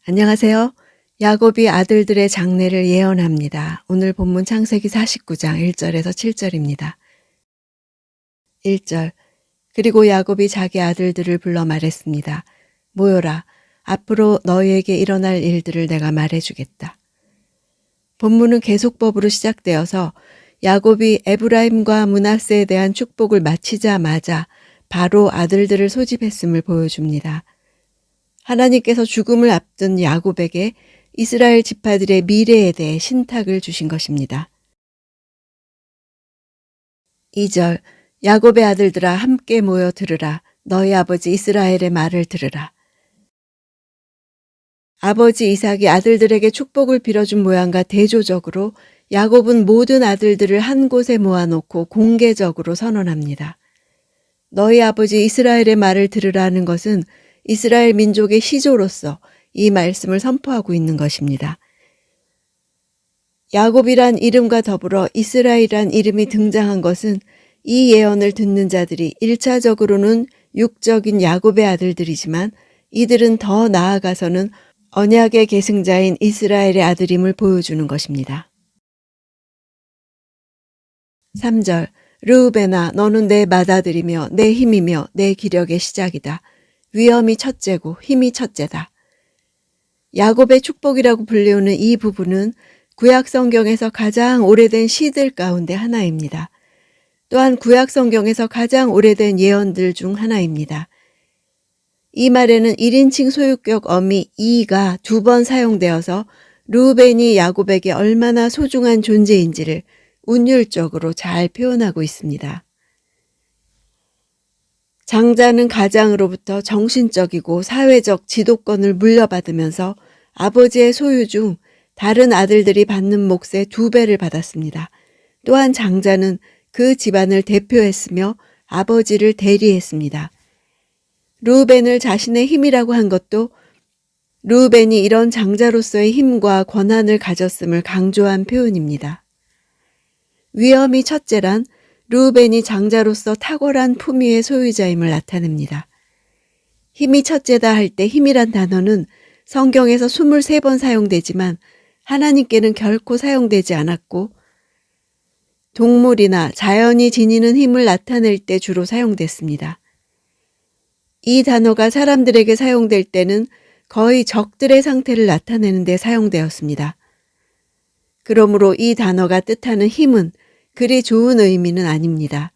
안녕하세요. 야곱이 아들들의 장례를 예언합니다. 오늘 본문 창세기 49장 1절에서 7절입니다. 1절. 그리고 야곱이 자기 아들들을 불러 말했습니다. 모여라. 앞으로 너희에게 일어날 일들을 내가 말해주겠다. 본문은 계속법으로 시작되어서 야곱이 에브라임과 므낫세에 대한 축복을 마치자마자 바로 아들들을 소집했음을 보여줍니다. 하나님께서 죽음을 앞둔 야곱에게 이스라엘 지파들의 미래에 대해 신탁을 주신 것입니다. 2절. 야곱의 아들들아 함께 모여 들으라. 너희 아버지 이스라엘의 말을 들으라. 아버지 이삭이 아들들에게 축복을 빌어준 모양과 대조적으로 야곱은 모든 아들들을 한 곳에 모아놓고 공개적으로 선언합니다. 너희 아버지 이스라엘의 말을 들으라는 것은 이스라엘 민족의 시조로서 이 말씀을 선포하고 있는 것입니다. 야곱이란 이름과 더불어 이스라엘이란 이름이 등장한 것은 이 예언을 듣는 자들이 1차적으로는 육적인 야곱의 아들들이지만 이들은 더 나아가서는 언약의 계승자인 이스라엘의 아들임을 보여주는 것입니다. 3절. 르우벤아 너는 내 맏아들이며 내 힘이며 내 기력의 시작이다. 위엄이 첫째고 힘이 첫째다. 야곱의 축복이라고 불리우는 이 부분은 구약 성경에서 가장 오래된 시들 가운데 하나입니다. 또한 구약 성경에서 가장 오래된 예언들 중 하나입니다. 이 말에는 1인칭 소유격 어미 이가 2번 사용되어서 르우벤이 야곱에게 얼마나 소중한 존재인지를 운율적으로 잘 표현하고 있습니다. 장자는 가장으로부터 정신적이고 사회적 지도권을 물려받으면서 아버지의 소유 중 다른 아들들이 받는 몫의 2배를 받았습니다. 또한 장자는 그 집안을 대표했으며 아버지를 대리했습니다. 르우벤을 자신의 힘이라고 한 것도 르우벤이 이런 장자로서의 힘과 권한을 가졌음을 강조한 표현입니다. 위엄이 첫째란 르우벤이 장자로서 탁월한 품위의 소유자임을 나타냅니다. 힘이 첫째다 할 때 힘이란 단어는 성경에서 23번 사용되지만 하나님께는 결코 사용되지 않았고 동물이나 자연이 지니는 힘을 나타낼 때 주로 사용됐습니다. 이 단어가 사람들에게 사용될 때는 거의 적들의 상태를 나타내는 데 사용되었습니다. 그러므로 이 단어가 뜻하는 힘은 그리 좋은 의미는 아닙니다.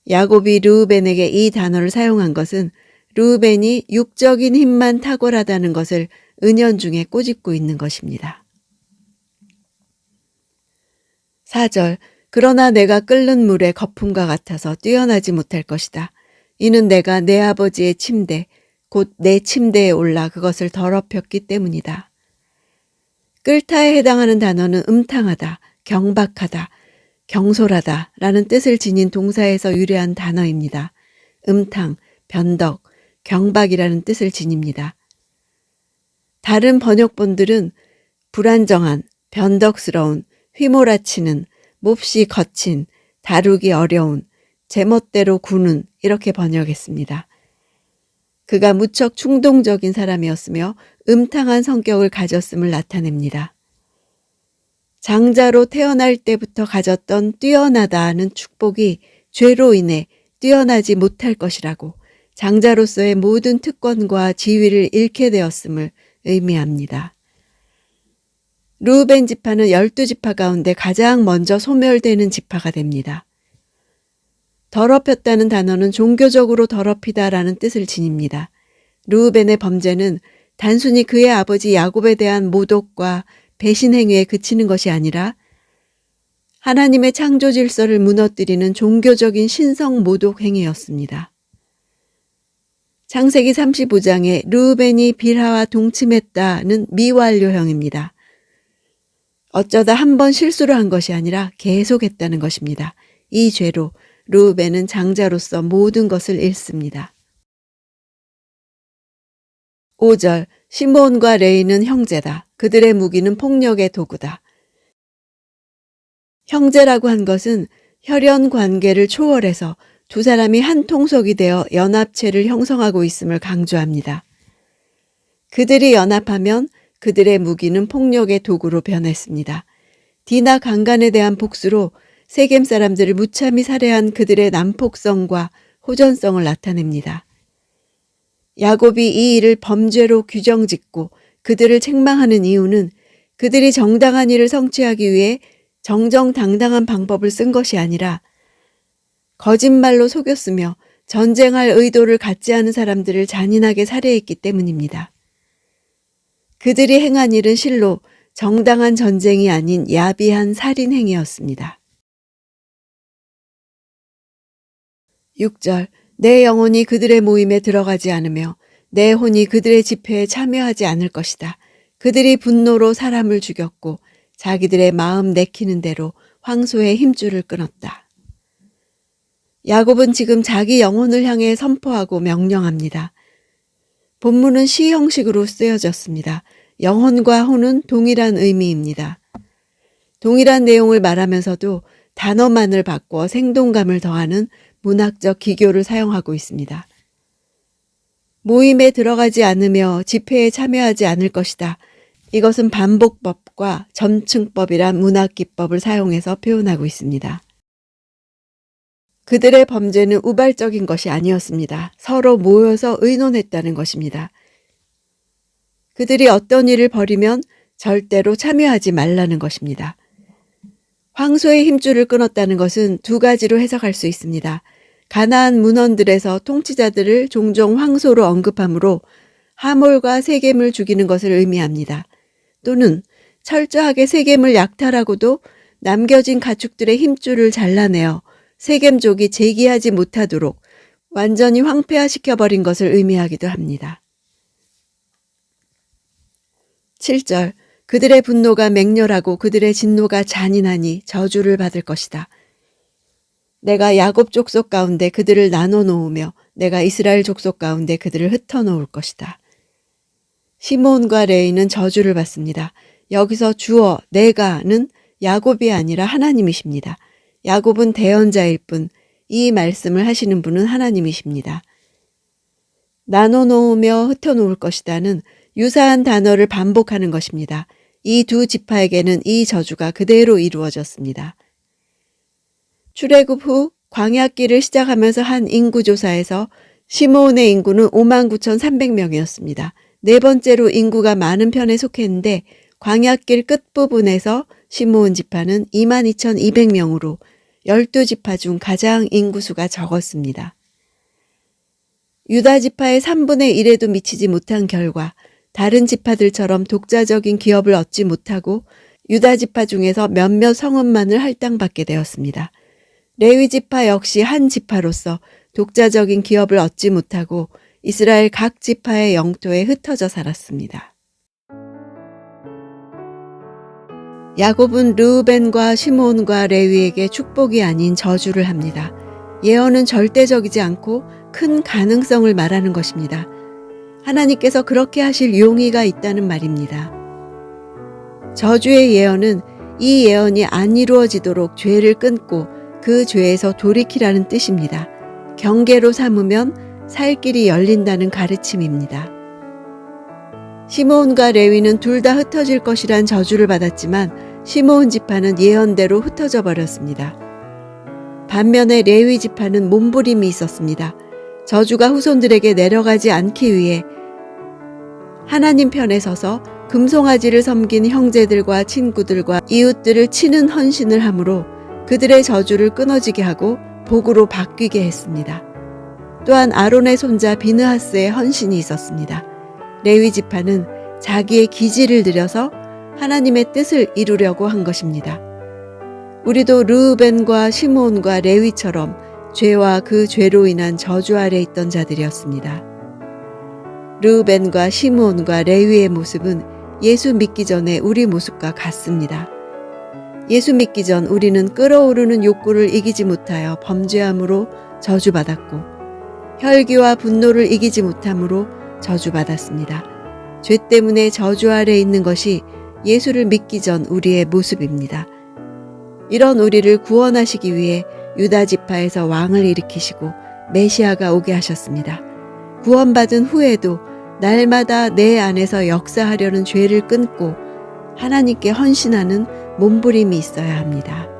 야곱이 르우벤에게 이 단어를 사용한 것은 르우벤이 육적인 힘만 탁월하다는 것을 은연중에 꼬집고 있는 것입니다. 4절. 그러나 내가 끓는 물의 거품과 같아서 뛰어나지 못할 것이다. 이는 내가 내 아버지의 침대, 곧 내 침대에 올라 그것을 더럽혔기 때문이다. 끓다에 해당하는 단어는 음탕하다, 경박하다, 경솔하다 라는 뜻을 지닌 동사에서 유래한 단어입니다. 음탕, 변덕, 경박이라는 뜻을 지닙니다. 다른 번역본들은 불안정한, 변덕스러운, 휘몰아치는, 몹시 거친, 다루기 어려운, 제멋대로 구는 이렇게 번역했습니다. 그가 무척 충동적인 사람이었으며 음탕한 성격을 가졌음을 나타냅니다. 장자로 태어날 때부터 가졌던 뛰어나다는 축복이 죄로 인해 뛰어나지 못할 것이라고 장자로서의 모든 특권과 지위를 잃게 되었음을 의미합니다. 르우벤 지파는 12지파 가운데 가장 먼저 소멸되는 지파가 됩니다. 더럽혔다는 단어는 종교적으로 더럽히다라는 뜻을 지닙니다. 르우벤의 범죄는 단순히 그의 아버지 야곱에 대한 모독과 배신 행위에 그치는 것이 아니라 하나님의 창조 질서를 무너뜨리는 종교적인 신성 모독 행위였습니다. 창세기 35장에 르우벤이 빌하와 동침했다는 미완료형입니다. 어쩌다 한 번 실수를 한 것이 아니라 계속했다는 것입니다. 이 죄로 르우벤은 장자로서 모든 것을 잃습니다. 5절. 시므온과 레위는 형제다. 그들의 무기는 폭력의 도구다. 형제라고 한 것은 혈연 관계를 초월해서 두 사람이 한 통속이 되어 연합체를 형성하고 있음을 강조합니다. 그들이 연합하면 그들의 무기는 폭력의 도구로 변했습니다. 디나 강간에 대한 복수로 세겜 사람들을 무참히 살해한 그들의 난폭성과 호전성을 나타냅니다. 야곱이 이 일을 범죄로 규정짓고 그들을 책망하는 이유는 그들이 정당한 일을 성취하기 위해 정정당당한 방법을 쓴 것이 아니라 거짓말로 속였으며 전쟁할 의도를 갖지 않은 사람들을 잔인하게 살해했기 때문입니다. 그들이 행한 일은 실로 정당한 전쟁이 아닌 야비한 살인 행위였습니다. 6절 내 영혼이 그들의 모임에 들어가지 않으며 내 혼이 그들의 집회에 참여하지 않을 것이다. 그들이 분노로 사람을 죽였고 자기들의 마음 내키는 대로 황소의 힘줄을 끊었다. 야곱은 지금 자기 영혼을 향해 선포하고 명령합니다. 본문은 시 형식으로 쓰여졌습니다. 영혼과 혼은 동일한 의미입니다. 동일한 내용을 말하면서도 단어만을 바꿔 생동감을 더하는 문학적 기교를 사용하고 있습니다. 모임에 들어가지 않으며 집회에 참여하지 않을 것이다. 이것은 반복법과 점층법이란 문학 기법을 사용해서 표현하고 있습니다. 그들의 범죄는 우발적인 것이 아니었습니다. 서로 모여서 의논했다는 것입니다. 그들이 어떤 일을 벌이면 절대로 참여하지 말라는 것입니다. 황소의 힘줄을 끊었다는 것은 두 가지로 해석할 수 있습니다. 가나안 문헌들에서 통치자들을 종종 황소로 언급하므로 하몰과 세겜을 죽이는 것을 의미합니다. 또는 철저하게 세겜을 약탈하고도 남겨진 가축들의 힘줄을 잘라내어 세겜족이 재기하지 못하도록 완전히 황폐화시켜버린 것을 의미하기도 합니다. 7절 그들의 분노가 맹렬하고 그들의 진노가 잔인하니 저주를 받을 것이다. 내가 야곱 족속 가운데 그들을 나눠 놓으며 내가 이스라엘 족속 가운데 그들을 흩어 놓을 것이다. 시몬과 레위는 저주를 받습니다. 여기서 주어 내가는 야곱이 아니라 하나님이십니다. 야곱은 대언자일 뿐 이 말씀을 하시는 분은 하나님이십니다. 나눠 놓으며 흩어 놓을 것이다는 유사한 단어를 반복하는 것입니다. 이 두 지파에게는 이 저주가 그대로 이루어졌습니다. 출애굽 후 광야길을 시작하면서 한 인구조사에서 시므온의 인구는 59,300명이었습니다. 네 번째로 인구가 많은 편에 속했는데 광야길 끝부분에서 시므온 지파는 22,200명으로 12지파 중 가장 인구수가 적었습니다. 유다 지파의 3분의 1에도 미치지 못한 결과 다른 지파들처럼 독자적인 기업을 얻지 못하고 유다 지파 중에서 몇몇 성읍만을 할당받게 되었습니다. 레위 지파 역시 한 지파로서 독자적인 기업을 얻지 못하고 이스라엘 각 지파의 영토에 흩어져 살았습니다. 야곱은 르우벤과 시므온과 레위에게 축복이 아닌 저주를 합니다. 예언은 절대적이지 않고 큰 가능성을 말하는 것입니다. 하나님께서 그렇게 하실 용의가 있다는 말입니다. 저주의 예언은 이 예언이 안 이루어지도록 죄를 끊고 그 죄에서 돌이키라는 뜻입니다. 경계로 삼으면 살 길이 열린다는 가르침입니다. 시므온과 레위는 둘 다 흩어질 것이란 저주를 받았지만 시므온 지파는 예언대로 흩어져 버렸습니다. 반면에 레위 지파는 몸부림이 있었습니다. 저주가 후손들에게 내려가지 않기 위해 하나님 편에 서서 금송아지를 섬긴 형제들과 친구들과 이웃들을 치는 헌신을 함으로 그들의 저주를 끊어지게 하고 복으로 바뀌게 했습니다. 또한 아론의 손자 비느하스의 헌신이 있었습니다. 레위 지파는 자기의 기지를 들여서 하나님의 뜻을 이루려고 한 것입니다. 우리도 르우벤과 시므온과 레위처럼 죄와 그 죄로 인한 저주 아래 있던 자들이었습니다. 르우벤과 시므온과 레위의 모습은 예수 믿기 전에 우리 모습과 같습니다. 예수 믿기 전 우리는 끓어오르는 욕구를 이기지 못하여 범죄함으로 저주받았고 혈기와 분노를 이기지 못함으로 저주받았습니다. 죄 때문에 저주 아래 있는 것이 예수를 믿기 전 우리의 모습입니다. 이런 우리를 구원하시기 위해 유다 지파에서 왕을 일으키시고 메시아가 오게 하셨습니다. 구원받은 후에도 날마다 내 안에서 역사하려는 죄를 끊고 하나님께 헌신하는 몸부림이 있어야 합니다.